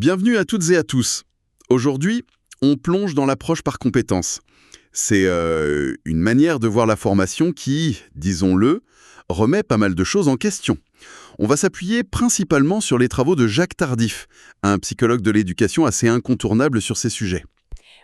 Bienvenue à toutes et à tous. Aujourd'hui, on plonge dans l'approche par compétences. C'est une manière de voir la formation qui, disons-le, remet pas mal de choses en question. On va s'appuyer principalement sur les travaux de Jacques Tardif, un psychologue de l'éducation assez incontournable sur ces sujets.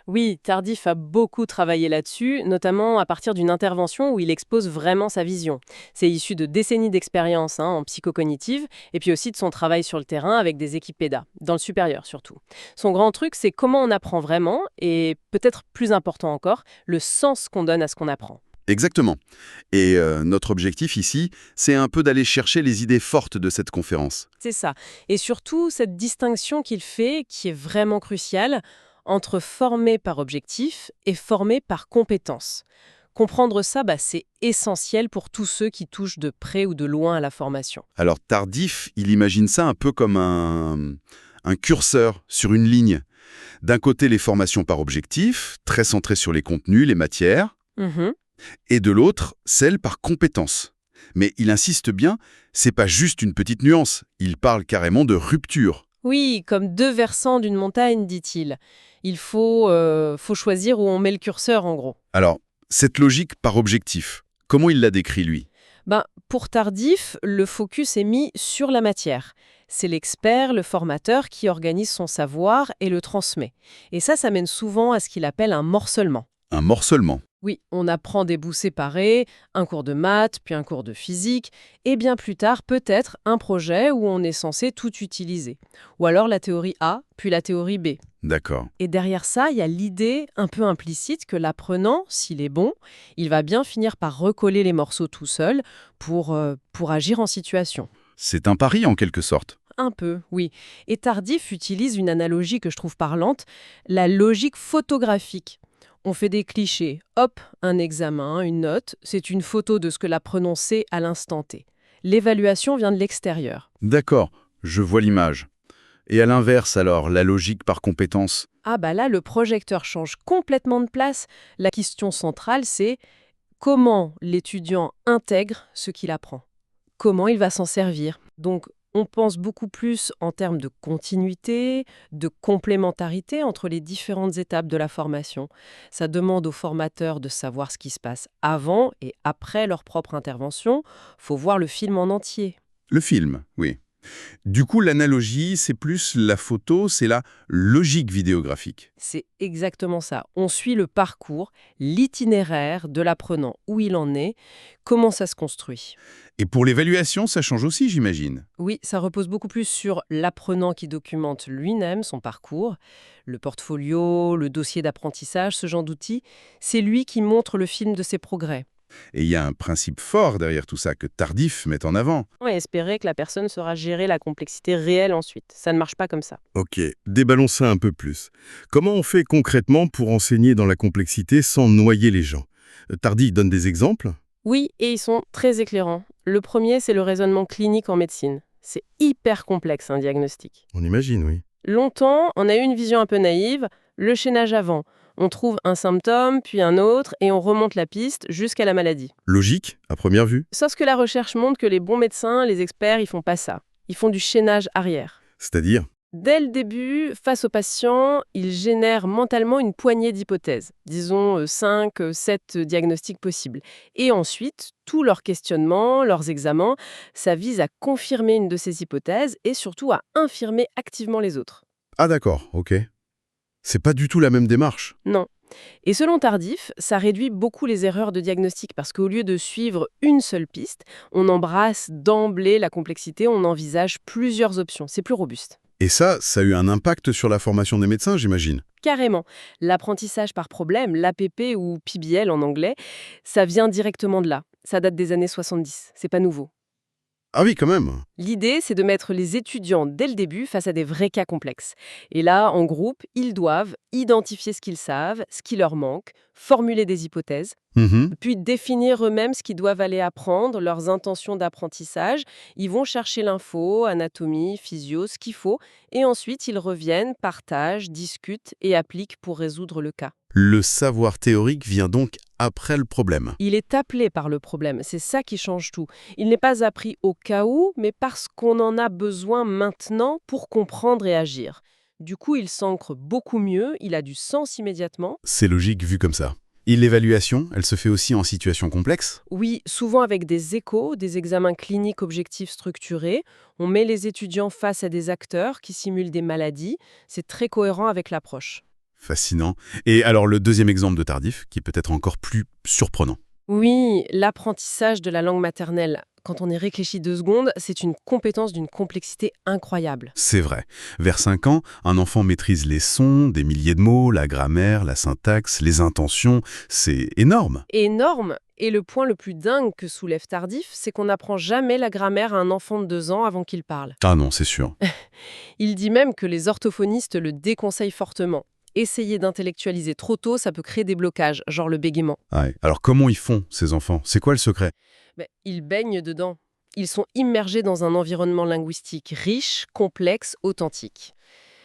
Oui, Tardif a beaucoup travaillé là-dessus, notamment à partir d'une intervention où il expose vraiment sa vision. C'est issu de décennies d'expérience en psychocognitive, et puis aussi de son travail sur le terrain avec des équipes PEDA, dans le supérieur surtout. Son grand truc, c'est comment on apprend vraiment, et peut-être plus important encore, le sens qu'on donne à ce qu'on apprend. Exactement. Et notre objectif ici, c'est un peu d'aller chercher les idées fortes de cette conférence. C'est ça. Et surtout, cette distinction qu'il fait, qui est vraiment cruciale, entre former par objectif et former par compétence. Comprendre ça, c'est essentiel pour tous ceux qui touchent de près ou de loin à la formation. Alors Tardif, il imagine ça un peu comme un curseur sur une ligne. D'un côté, les formations par objectif, très centrées sur les contenus, les matières, Mhm. et de l'autre, celles par compétence. Mais il insiste bien, c'est pas juste une petite nuance, il parle carrément de rupture. Oui, comme deux versants d'une montagne, dit-il. Il faut choisir où on met le curseur, en gros. Alors, cette logique par objectif, comment il la décrit lui? Pour Tardif, le focus est mis sur la matière. C'est l'expert, le formateur qui organise son savoir et le transmet. Et ça mène souvent à ce qu'il appelle un morcellement. Un morcellement. Oui, on apprend des bouts séparés, un cours de maths, puis un cours de physique, et bien plus tard, peut-être un projet où on est censé tout utiliser. Ou alors la théorie A, puis la théorie B. D'accord. Et derrière ça, il y a l'idée un peu implicite que l'apprenant, s'il est bon, il va bien finir par recoller les morceaux tout seul pour agir en situation. C'est un pari en quelque sorte. Un peu, oui. Et Tardif utilise une analogie que je trouve parlante, la logique photographique. On fait des clichés. Hop, un examen, une note, c'est une photo de ce que l'apprenant sait à l'instant T. L'évaluation vient de l'extérieur. D'accord, je vois l'image. Et à l'inverse alors, la logique par compétence? Là, le projecteur change complètement de place. La question centrale, c'est comment l'étudiant intègre ce qu'il apprend. Comment il va s'en servir. Donc, on pense beaucoup plus en termes de continuité, de complémentarité entre les différentes étapes de la formation. Ça demande aux formateurs de savoir ce qui se passe avant et après leur propre intervention. Faut voir le film en entier. Le film, oui. Du coup, l'analogie, c'est plus la photo, c'est la logique vidéographique. C'est exactement ça. On suit le parcours, l'itinéraire de l'apprenant, où il en est, comment ça se construit. Et pour l'évaluation, ça change aussi, j'imagine. Oui, ça repose beaucoup plus sur l'apprenant qui documente lui-même son parcours, le portfolio, le dossier d'apprentissage, ce genre d'outils. C'est lui qui montre le film de ses progrès. Et il y a un principe fort derrière tout ça que Tardif met en avant. Et espérer que la personne saura gérer la complexité réelle ensuite. Ça ne marche pas comme ça. Ok, déballons ça un peu plus. Comment on fait concrètement pour enseigner dans la complexité sans noyer les gens? Tardy donne des exemples? Oui, et ils sont très éclairants. Le premier, c'est le raisonnement clinique en médecine. C'est hyper complexe, un diagnostic. On imagine, oui. Longtemps, on a eu une vision un peu naïve, le chaînage avant. On trouve un symptôme, puis un autre, et on remonte la piste jusqu'à la maladie. Logique, à première vue. Sauf que la recherche montre que les bons médecins, les experts, ils font pas ça. Ils font du chaînage arrière. C'est-à-dire? Dès le début, face au patient, ils génèrent mentalement une poignée d'hypothèses, disons 5, 7 diagnostics possibles. Et ensuite, tous leurs questionnements, leurs examens, ça vise à confirmer une de ces hypothèses et surtout à infirmer activement les autres. Ah d'accord, ok. C'est pas du tout la même démarche. Non. Et selon Tardif, ça réduit beaucoup les erreurs de diagnostic parce qu'au lieu de suivre une seule piste, on embrasse d'emblée la complexité, on envisage plusieurs options. C'est plus robuste. Et ça a eu un impact sur la formation des médecins, j'imagine. Carrément. L'apprentissage par problème, l'APP ou PBL en anglais, ça vient directement de là. Ça date des années 70. C'est pas nouveau. Ah oui, quand même. L'idée, c'est de mettre les étudiants dès le début face à des vrais cas complexes. Et là, en groupe, ils doivent identifier ce qu'ils savent, ce qui leur manque, formuler des hypothèses, Mhm. puis définir eux-mêmes ce qu'ils doivent aller apprendre, leurs intentions d'apprentissage. Ils vont chercher l'info, anatomie, physio, ce qu'il faut, et ensuite ils reviennent, partagent, discutent et appliquent pour résoudre le cas. Le savoir théorique vient donc après le problème. Il est appelé par le problème, c'est ça qui change tout. Il n'est pas appris au cas où, mais parce qu'on en a besoin maintenant pour comprendre et agir. Du coup, il s'ancre beaucoup mieux, il a du sens immédiatement. C'est logique vu comme ça. Et l'évaluation, elle se fait aussi en situation complexe? Oui, souvent avec des échos, des examens cliniques objectifs structurés. On met les étudiants face à des acteurs qui simulent des maladies. C'est très cohérent avec l'approche. Fascinant. Et alors le deuxième exemple de tardif, qui peut être encore plus surprenant. Oui, l'apprentissage de la langue maternelle, quand on y réfléchit 2 secondes, c'est une compétence d'une complexité incroyable. C'est vrai. Vers 5 ans, un enfant maîtrise les sons, des milliers de mots, la grammaire, la syntaxe, les intentions. C'est énorme. Énorme. Et le point le plus dingue que soulève Tardif, c'est qu'on n'apprend jamais la grammaire à un enfant de 2 ans avant qu'il parle. Ah non, c'est sûr. Il dit même que les orthophonistes le déconseillent fortement. Essayer d'intellectualiser trop tôt, ça peut créer des blocages, genre le bégaiement. Ouais. Alors comment ils font, ces enfants? C'est quoi le secret? Mais ils baignent dedans. Ils sont immergés dans un environnement linguistique riche, complexe, authentique.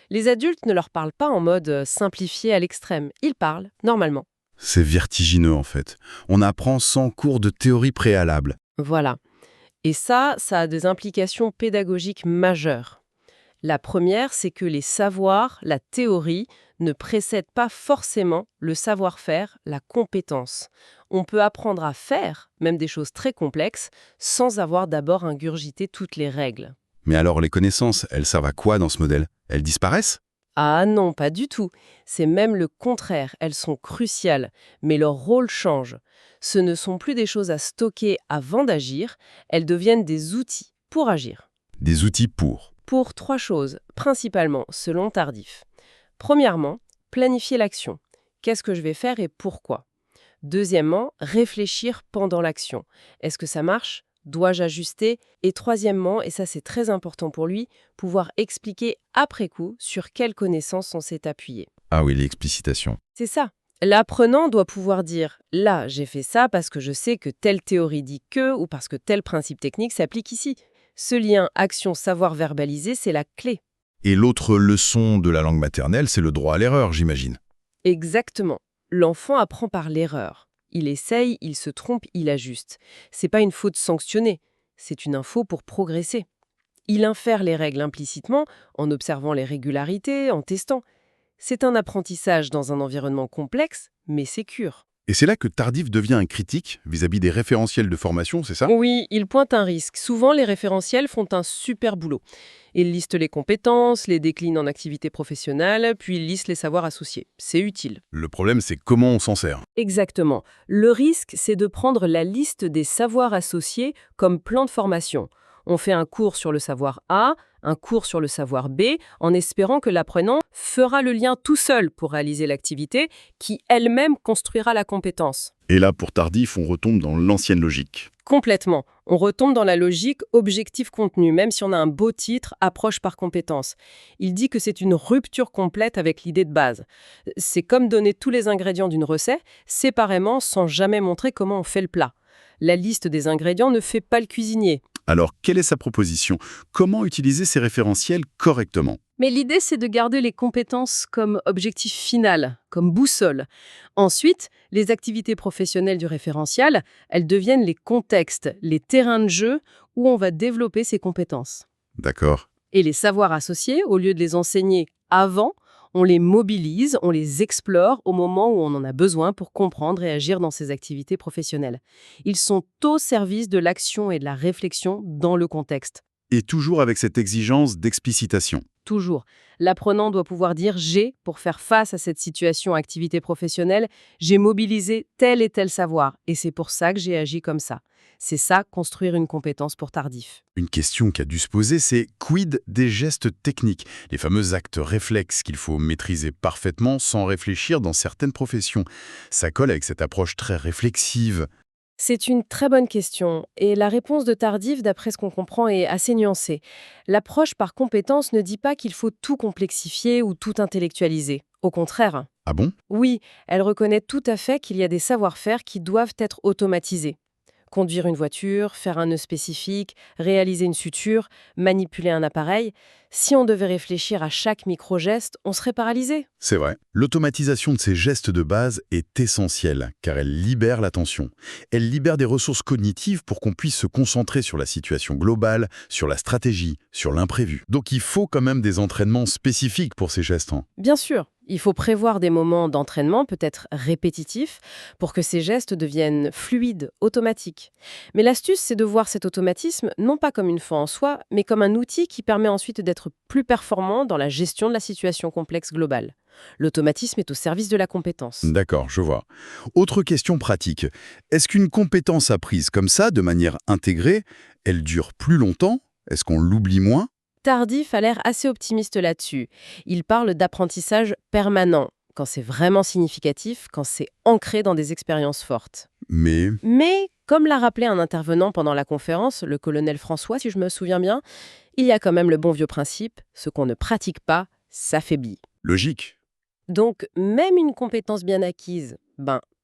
Les adultes ne leur parlent pas en mode simplifié à l'extrême. Ils parlent, normalement. C'est vertigineux en fait. On apprend sans cours de théorie préalable. Voilà. Et ça a des implications pédagogiques majeures. La première, c'est que les savoirs, la théorie, ne précèdent pas forcément le savoir-faire, la compétence. On peut apprendre à faire, même des choses très complexes, sans avoir d'abord ingurgité toutes les règles. Mais alors les connaissances, elles servent à quoi dans ce modèle? Elles disparaissent? Ah non, pas du tout. C'est même le contraire. Elles sont cruciales, mais leur rôle change. Ce ne sont plus des choses à stocker avant d'agir, elles deviennent des outils pour agir. Des outils pour. Pour 3 choses, principalement selon Tardif. Premièrement, planifier l'action. Qu'est-ce que je vais faire et pourquoi? Deuxièmement, réfléchir pendant l'action. Est-ce que ça marche? Dois-je ajuster? Et troisièmement, et ça c'est très important pour lui, pouvoir expliquer après coup sur quelles connaissances on s'est appuyé. Ah oui, l'explicitation. C'est ça. L'apprenant doit pouvoir dire « là, j'ai fait ça parce que je sais que telle théorie dit que » ou parce que tel principe technique s'applique ici. Ce lien action-savoir verbalisé, c'est la clé. Et l'autre leçon de la langue maternelle, c'est le droit à l'erreur, j'imagine. Exactement. L'enfant apprend par l'erreur. Il essaye, il se trompe, il ajuste. C'est pas une faute sanctionnée, c'est une info pour progresser. Il infère les règles implicitement, en observant les régularités, en testant. C'est un apprentissage dans un environnement complexe, mais sécure. Et c'est là que Tardif devient un critique vis-à-vis des référentiels de formation, c'est ça? Oui, il pointe un risque. Souvent, les référentiels font un super boulot. Ils listent les compétences, les déclinent en activités professionnelles, puis ils listent les savoirs associés. C'est utile. Le problème, c'est comment on s'en sert. Exactement. Le risque, c'est de prendre la liste des savoirs associés comme plan de formation. On fait un cours sur le savoir A, un cours sur le savoir B, en espérant que l'apprenant fera le lien tout seul pour réaliser l'activité, qui elle-même construira la compétence. Et là, pour Tardif, on retombe dans l'ancienne logique. Complètement. On retombe dans la logique objectif-contenu, même si on a un beau titre, approche par compétence. Il dit que c'est une rupture complète avec l'idée de base. C'est comme donner tous les ingrédients d'une recette, séparément, sans jamais montrer comment on fait le plat. La liste des ingrédients ne fait pas le cuisinier. Alors, quelle est sa proposition? Comment utiliser ces référentiels correctement? Mais l'idée, c'est de garder les compétences comme objectif final, comme boussole. Ensuite, les activités professionnelles du référentiel, elles deviennent les contextes, les terrains de jeu où on va développer ces compétences. D'accord. Et les savoirs associés, au lieu de les enseigner avant, on les mobilise, on les explore au moment où on en a besoin pour comprendre et agir dans ces activités professionnelles. Ils sont au service de l'action et de la réflexion dans le contexte. Et toujours avec cette exigence d'explicitation. Toujours. L'apprenant doit pouvoir dire « j'ai » pour faire face à cette situation activité professionnelle, j'ai mobilisé tel et tel savoir, et c'est pour ça que j'ai agi comme ça. C'est ça, construire une compétence pour Tardif. Une question qui a dû se poser, c'est quid des gestes techniques, les fameux actes réflexes qu'il faut maîtriser parfaitement sans réfléchir dans certaines professions. Ça colle avec cette approche très réflexive. C'est une très bonne question, et la réponse de Tardif, d'après ce qu'on comprend, est assez nuancée. L'approche par compétence ne dit pas qu'il faut tout complexifier ou tout intellectualiser. Au contraire. Ah bon? Oui, elle reconnaît tout à fait qu'il y a des savoir-faire qui doivent être automatisés. Conduire une voiture, faire un nœud spécifique, réaliser une suture, manipuler un appareil. Si on devait réfléchir à chaque micro-geste, on serait paralysé. C'est vrai. L'automatisation de ces gestes de base est essentielle, car elle libère l'attention. Elle libère des ressources cognitives pour qu'on puisse se concentrer sur la situation globale, sur la stratégie, sur l'imprévu. Donc il faut quand même des entraînements spécifiques pour ces gestes, hein. Bien sûr, il faut prévoir des moments d'entraînement, peut-être répétitifs, pour que ces gestes deviennent fluides, automatiques. Mais l'astuce, c'est de voir cet automatisme non pas comme une fin en soi, mais comme un outil qui permet ensuite d'être plus performant dans la gestion de la situation complexe globale. L'automatisme est au service de la compétence. D'accord, je vois. Autre question pratique. Est-ce qu'une compétence apprise comme ça, de manière intégrée, elle dure plus longtemps? Est-ce qu'on l'oublie moins? Tardif a l'air assez optimiste là-dessus. Il parle d'apprentissage permanent, quand c'est vraiment significatif, quand c'est ancré dans des expériences fortes. Mais Mais, comme l'a rappelé un intervenant pendant la conférence, le colonel François, si je me souviens bien, il y a quand même le bon vieux principe, ce qu'on ne pratique pas, s'affaiblit. logique. Donc, même une compétence bien acquise,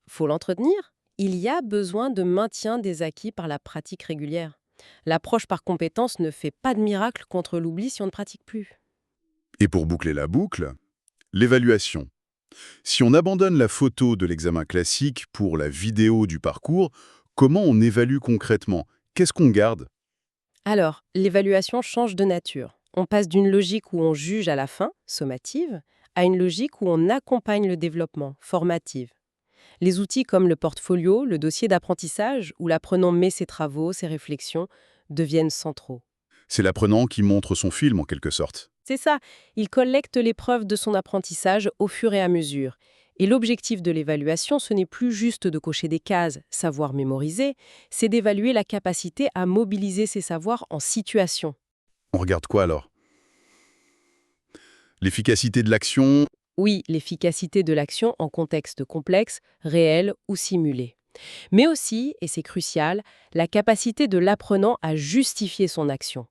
faut l'entretenir. Il y a besoin de maintien des acquis par la pratique régulière. L'approche par compétence ne fait pas de miracle contre l'oubli si on ne pratique plus. Et pour boucler la boucle, l'évaluation. Si on abandonne la photo de l'examen classique pour la vidéo du parcours, comment on évalue concrètement? Qu'est-ce qu'on garde? Alors, l'évaluation change de nature. On passe d'une logique où on juge à la fin, sommative, à une logique où on accompagne le développement, formative. Les outils comme le portfolio, le dossier d'apprentissage, où l'apprenant met ses travaux, ses réflexions, deviennent centraux. C'est l'apprenant qui montre son film en quelque sorte. C'est ça, il collecte les preuves de son apprentissage au fur et à mesure. Et l'objectif de l'évaluation, ce n'est plus juste de cocher des cases, savoir mémoriser, c'est d'évaluer la capacité à mobiliser ses savoirs en situation. On regarde quoi alors? L'efficacité de l'action? Oui, l'efficacité de l'action en contexte complexe, réel ou simulé. Mais aussi, et c'est crucial, la capacité de l'apprenant à justifier son action.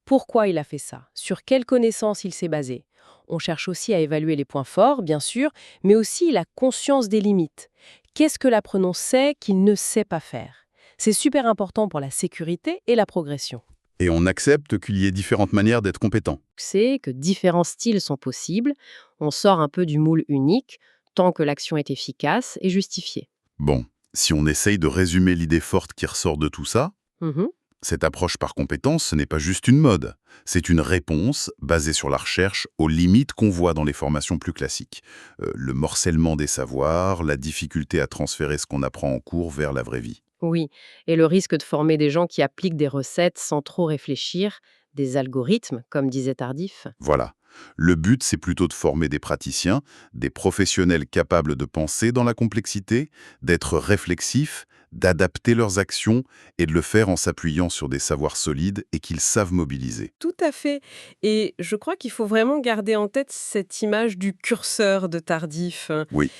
Pourquoi il a fait ça? Sur quelles connaissances il s'est basé? On cherche aussi à évaluer les points forts, bien sûr, mais aussi la conscience des limites. Qu'est-ce que l'apprenant sait qu'il ne sait pas faire? C'est super important pour la sécurité et la progression. Et on accepte qu'il y ait différentes manières d'être compétent. C'est que différents styles sont possibles, on sort un peu du moule unique, tant que l'action est efficace et justifiée. Bon, si on essaye de résumer l'idée forte qui ressort de tout ça, Mhm. cette approche par compétence, ce n'est pas juste une mode. C'est une réponse basée sur la recherche aux limites qu'on voit dans les formations plus classiques. Le morcellement des savoirs, la difficulté à transférer ce qu'on apprend en cours vers la vraie vie. Oui, et le risque de former des gens qui appliquent des recettes sans trop réfléchir, des algorithmes, comme disait Tardif. Voilà. Le but, c'est plutôt de former des praticiens, des professionnels capables de penser dans la complexité, d'être réflexifs, d'adapter leurs actions et de le faire en s'appuyant sur des savoirs solides et qu'ils savent mobiliser. Tout à fait. Et je crois qu'il faut vraiment garder en tête cette image du curseur de Tardif. Oui.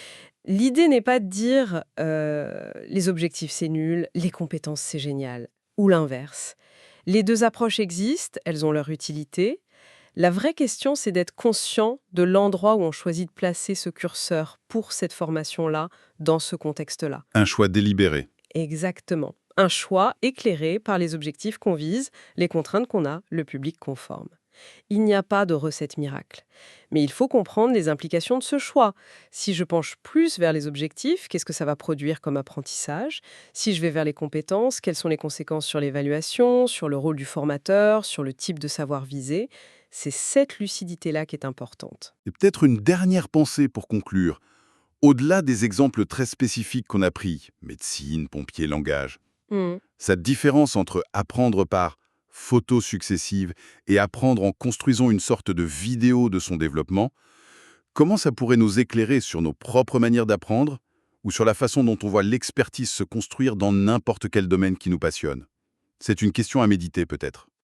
L'idée n'est pas de dire les objectifs c'est nul, les compétences c'est génial, ou l'inverse. Les deux approches existent, elles ont leur utilité. La vraie question, c'est d'être conscient de l'endroit où on choisit de placer ce curseur pour cette formation-là, dans ce contexte-là. Un choix délibéré. Exactement. Un choix éclairé par les objectifs qu'on vise, les contraintes qu'on a, le public qu'on forme. Il n'y a pas de recette miracle. Mais il faut comprendre les implications de ce choix. Si je penche plus vers les objectifs, qu'est-ce que ça va produire comme apprentissage? Si je vais vers les compétences, quelles sont les conséquences sur l'évaluation, sur le rôle du formateur, sur le type de savoir visé? C'est cette lucidité-là qui est importante. Et peut-être une dernière pensée pour conclure. Au-delà des exemples très spécifiques qu'on a pris, médecine, pompiers, langage, cette différence entre apprendre par photos successives et apprendre en construisant une sorte de vidéo de son développement, comment ça pourrait nous éclairer sur nos propres manières d'apprendre ou sur la façon dont on voit l'expertise se construire dans n'importe quel domaine qui nous passionne? C'est une question à méditer peut-être.